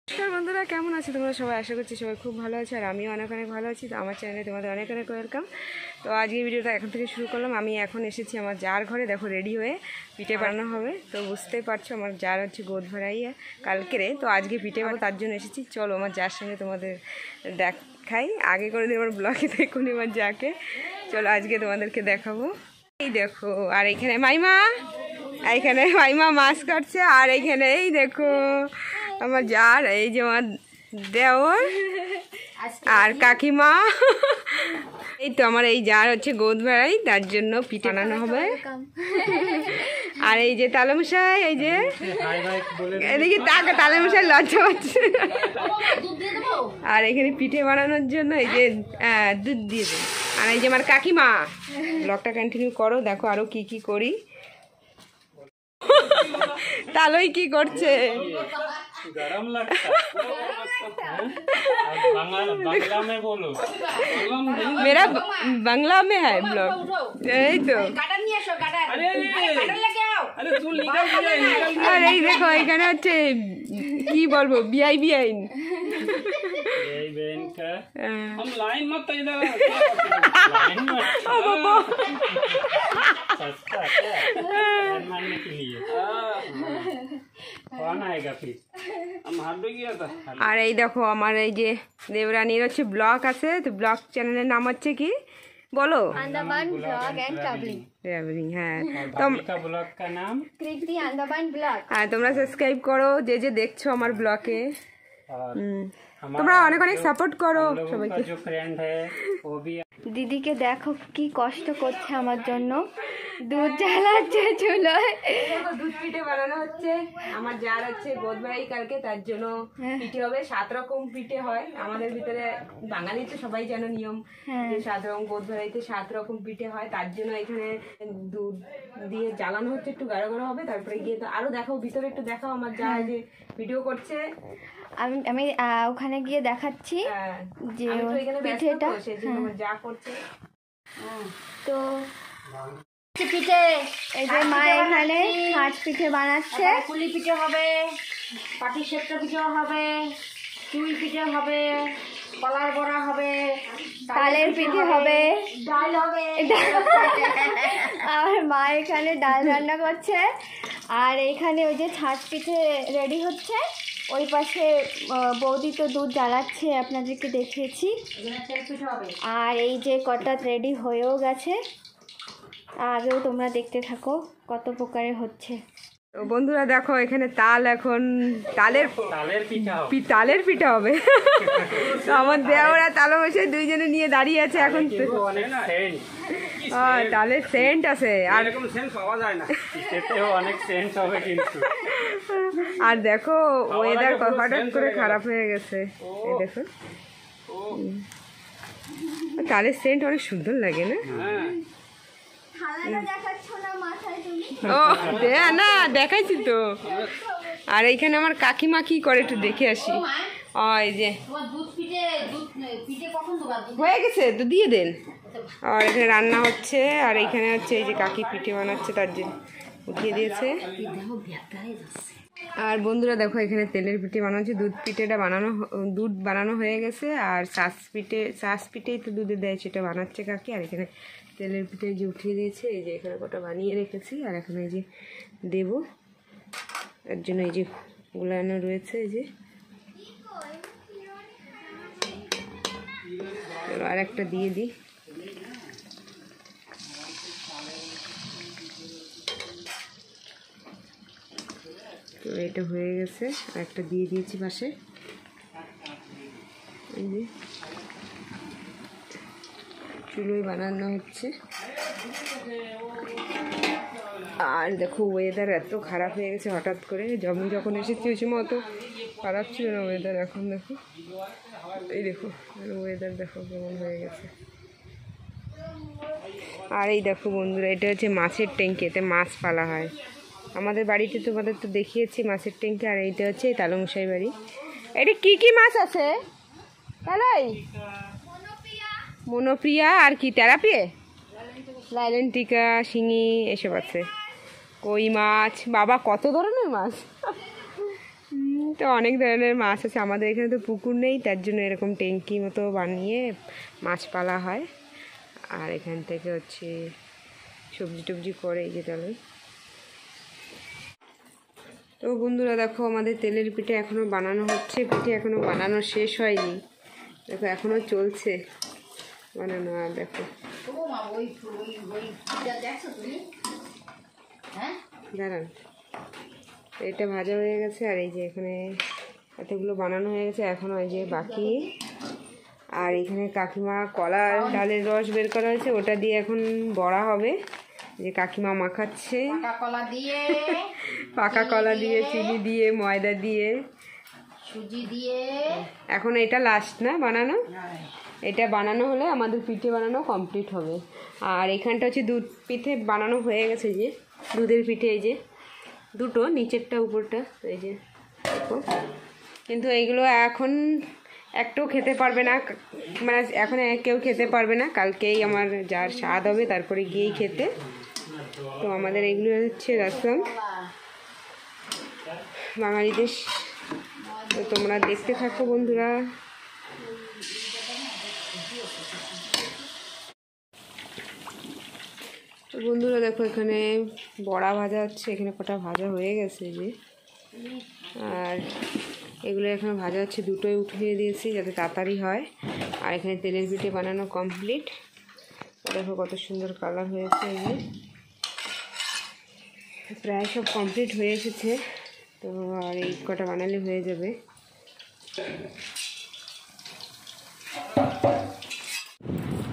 নমস্কার বন্ধুরা, কেমন আছো তোমরা সবাই? আশা করছি সবাই খুব ভালো আছে আর আমিও অনেক অনেক ভালো আছি। তো আমার চ্যানেলে তোমাদের অনেক অনেক ওয়েলকাম। তো আজকে ভিডিওটা এখন থেকে শুরু করলাম। আমি এখন এসেছি আমার জার ঘরে, দেখো রেডি হয়ে পিঠে বানানো হবে। তো বুঝতেই পারছো আমার জার হচ্ছে গোদ ভরাই কালকেরে, তো আজকে পিঠে বানাবো তার জন্য এসেছি। চলো আমার জার সঙ্গে তোমাদের দেখাই। আগে করে দিই আমার ব্লগে দেখুন আমার যাকে, চলো আজকে তোমাদেরকে দেখাবো। এই দেখো, আর এইখানে মাইমা মাছ কাটছে, আর এইখানে এই দেখো আমার জার, এই যে আমার দেওর আর কাকিমা। এই তো আমার এই জার হচ্ছে গোদ ভরাই, তার জন্য পিঠে বানানো হবে। আর এই যে তালেমশাই, এই যে এদিকে তালেমশাই লজ্জা পাচ্ছে। আর এখানে পিঠে বানানোর জন্য এই যে দুধ দিয়ে দেয়। আর এই যে আমার কাকিমা, ব্লগটা কন্টিনিউ করো, দেখো আরো কি কি করি। তালই কি করছে? मेरा बांग्ला में है ब्लॉग, यही तो। আর এই দেখো এখানে হচ্ছে কি বলবো, ভিআইপি আইন। हम लाइन मत इधर लाइन मत मारने के लिए कौन आएगा फिर हम हाथ में गया था। আর এই দেখো আমার এই যে দেবরানীর হচ্ছে ব্লগ আছে, তো ব্লগ চ্যানেলের নাম হচ্ছে কি বলো? Andaman blog and travelling. হ্যাঁ, का ब्लॉग का नाम कृति अंडमान ब्लॉग। আর তোমরা সাবস্ক্রাইব করো যে যে দেখছো আমার ব্লগে। তোমরা অনেক অনেক সাপোর্ট করো সবাইকে। जो फ्रेंड है वो भी দিদিকে দেখো কি কষ্ট করছে আমার জন্য, দুধ জ্বালাচ্ছে চুলোয়। দুধ পিঠে বানানো হচ্ছে। আমার জার হচ্ছে গোদ ভরাই কালকে, তার জন্য পিঠে হবে। 7 রকম পিঠে হয় আমাদের ভিতরে, বাঙালি তো সবাই জানো নিয়ম, 7 রকম গোদ ভরাইতে 7 রকম পিঠে হয়। তার জন্য এখানে দুধ দিয়ে জ্বালানো হচ্ছে, একটু গাঢ় গাঢ় হবে। তারপরে গিয়ে তো আরো দেখো ভিতরে, একটু দেখাও আমার যা যে ভিডিও করছে। আমি ওখানে গিয়ে দেখাচ্ছি যে পিঠেটা যা করছে। তো পিঠে এই যে মা এখানে হাঁস পিঠে বানাচ্ছে। পুলি পিঠে হবে, পাটি সেপ্টা পিঠে হবে, চুই পিঠে হবে, কলার বড়া হবে, তালের পিঠে হবে, ডাল হবে। আর মা এখানে ডাল রান্না করছে। আর এইখানে ওই যে ছাঁচ পিঠে রেডি হচ্ছে। ওই পাশে বৌদি তো দুধ জ্বালাচ্ছে, আপনাদেরকে দেখিয়েছি। আর এই যে কটা রেডি হয়েও গেছে, আগেও তোমরা দেখতে থাকো কত প্রকারের হচ্ছে। তো বন্ধুরা দেখো এখানে তাল, এখন তালের পিঠা হবে। তো আমার দেওরা তালমশাই দুইজনে নিয়ে দাঁড়িয়ে আছে এখন। তালের সেন্ট আছে, আর অনেক সেন্ট হবে কিন্তু। আর দেখো ওয়েদার হঠাৎ করে খারাপ হয়ে গেছে, এই দেখো তালের সেন্ট অনেক সুন্দর লাগে না? ও না, দেখাইছি তো। আর এইখানে আমার কাকিমা কি করে একটু দেখে আসি। এই যে হয়ে গেছে তো দিয়ে দেন। আর এখানে রান্না হচ্ছে, আর এইখানে হচ্ছে এই যে কাকি পিঠে বানাচ্ছে, তার জন্য উঠিয়ে দিয়েছে। আর বন্ধুরা দেখো এখানে তেলের পিঠে বানানো হচ্ছে। দুধ বানানো হয়ে গেছে। আর শাঁস পিঠেই তো দুধে দেয়, সেটা বানাচ্ছে কাকি। আর এখানে তেলের পিঠে যে উঠিয়ে দিয়েছে, এই যে এখানে কটা বানিয়ে রেখেছি। আর এখানে এই যে দেবো, এর জন্য এই যে গুলানো রয়েছে। এই যে আর একটা দিয়ে দিই। তো এটা হয়ে গেছে, আর একটা দিয়ে দিয়েছি পাশে। এই যে চুলোয় বানানো হচ্ছে। আর দেখো ওয়েদার এত খারাপ হয়ে গেছে হঠাৎ করে। যখন এসেছি ওই সময় অত খারাপ ছিল না ওয়েদার, এখন দেখো এই দেখো ওয়েদার দেখো কেমন হয়ে গেছে। আর এই দেখো বন্ধুরা, এটা হচ্ছে মাছের ট্যাঙ্কি, এতে মাছ পালা হয়। আমাদের বাড়িতে তোমাদের তো দেখিয়েছি মাছের ট্যাঙ্কি। আর এইটা হচ্ছে তালমশাই বাড়ি। এটা কি কি মাছ আছে তাই? মনোপ্রিয়া আর কি তেলাপিয়া, লাইলেন্টিকা, শিঙি এসব আছে। কই মাছ, বাবা কত ধরনের মাছ। তো অনেক ধরনের মাছ আছে, আমাদের এখানে তো পুকুর নেই, তার জন্য এরকম ট্যাঙ্কি মতো বানিয়ে মাছ পালা হয়। আর এখান থেকে হচ্ছে সবজি টবজি করে এই যে তাহলে। তো বন্ধুরা দেখো আমাদের তেলের পিঠে এখনও বানানো হচ্ছে, পিঠে এখনও বানানো শেষ হয়নি, দেখো এখনও চলছে বানানো। আর দেখো দাঁড়ান, এটা ভাজা হয়ে গেছে আর এই যে এখানে এতগুলো বানানো হয়ে গেছে, এখনও এই যে বাকি। আর এখানে কাকিমা কলার ডালের রস বের করা হয়েছে, ওটা দিয়ে এখন বড়া হবে, যে কাকিমা মাখাচ্ছে পাকা কলা দিয়ে চিনি দিয়ে ময়দা দিয়ে সুজি দিয়ে। এখন এটা লাস্ট না বানানো, এটা বানানো হলে আমাদের পিঠে বানানো কমপ্লিট হবে। আর এখানটা হচ্ছে দুধ পিঠে বানানো হয়ে গেছে, যে দুধের পিঠে এই যে দুটো, নিচেরটা উপরটা এই যে দেখো। কিন্তু এইগুলো এখন একটাও খেতে পারবে না, মানে এখন কেউ খেতে পারবে না, কালকেই আমার যার স্বাদ হবে তারপরে গিয়েই খেতে। তো আমাদের এগুলো হচ্ছে রসম বাঙালিদের। তো তোমরা দেখতে থাকো বন্ধুরা। তো বন্ধুরা দেখো এখানে বড়া ভাজা হচ্ছে, এখানে কটা ভাজা হয়ে গেছে যে, আর এগুলো এখানে ভাজা হচ্ছে, দুটোই উঠিয়ে দিয়েছি যাতে তাড়াতাড়ি হয়। আর এখানে তেলের পিঠে বানানো কমপ্লিট, দেখো কত সুন্দর কালার হয়েছে, এই যে প্রায় সব কমপ্লিট হয়ে এসেছে। তো আর এই কটা বানালে হয়ে যাবে।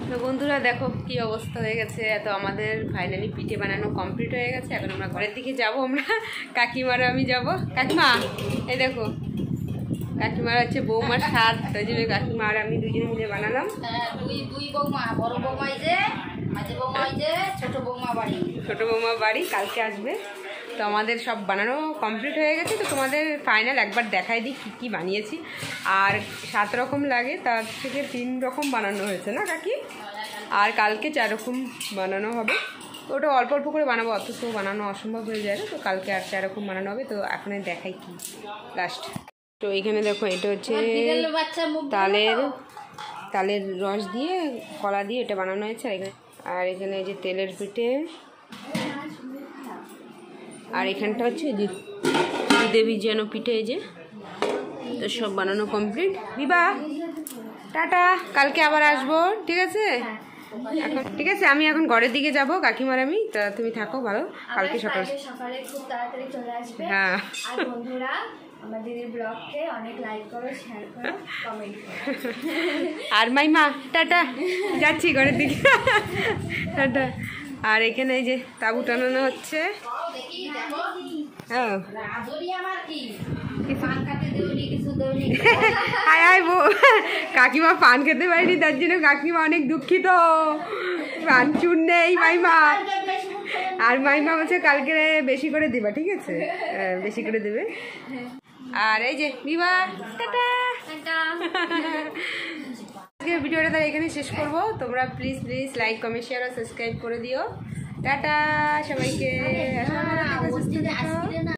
তো বন্ধুরা দেখো কি অবস্থা হয়ে গেছে। তো আমাদের ফাইনালি পিঠে বানানো কমপ্লিট হয়ে গেছে, এখন আমরা ঘরের দিকে যাব। আমরা কাকিমার আমি যাব। কাকিমা এই দেখো, কাকিমার হচ্ছে বৌমার স্বাদ, ওই জন্য কাকিমা আর আমি দুজনে মিলে বানালাম। দুই বৌমা, বড় বৌমা এই যে, মাঝে বৌমা এই যে, ছোট বৌমা বাড়ি। ছোটো বৌমা বাড়ি কালকে আসবে। তো আমাদের সব বানানো কমপ্লিট হয়ে গেছে। তো তোমাদের ফাইনাল একবার দেখাই দিই কী কী বানিয়েছি। আর 7 রকম লাগে, তার থেকে 3 রকম বানানো হয়েছে না কাকি, আর কালকে 4 রকম বানানো হবে। তো ওটা অল্প অল্প করে বানাবো, অত তো বানানো অসম্ভব হয়ে যায় না। তো কালকে আর 4 রকম বানানো হবে। তো এখন দেখাই কি লাস্ট। তো এইখানে দেখো এটা হচ্ছে তালের রস দিয়ে কলা দিয়ে এটা বানানো হয়েছে। আর এখানে এই যে তেলের পিঠে, আর এখানটা হচ্ছে যে দুধে ভিজানো পিঠে, এই যে। তো সব বানানো কমপ্লিট। বিবা টাটা, কালকে আবার আসবো, ঠিক আছে? এখন ঠিক আছে, আমি এখন ঘরের দিকে যাব, কাকিমার আমি। তা তুমি থাকো ভালো, কালকে সকালে খুব তাড়াতাড়ি চলে আসবে। হ্যাঁ, আর বন্ধুরা আমাদের এই ব্লগকে অনেক লাইক করো, শেয়ার করো, কমেন্ট করো। আর মাইমা টাটা, যাচ্ছি ঘরের দিকে, টাটা। আর এখানে এই যে তাবু টানানো হচ্ছে। হ্যাঁ হায় হায় বউ, কাকিমা পান খেতে পারিনি, তার জন্য কাকিমা অনেক দুঃখিত। পান চুন নেই মাইমা, আর মাইমা বলছে কালকে বেশি করে দিবা, ঠিক আছে? বেশি করে দেবে। আর এই যে বিবা টাটা। আজকের ভিডিওটা তাহলে এখানে শেষ করবো। তোমরা প্লিজ লাইক কমেন্ট শেয়ার আর সাবস্ক্রাইব করে দিও। টাটা সবাইকে।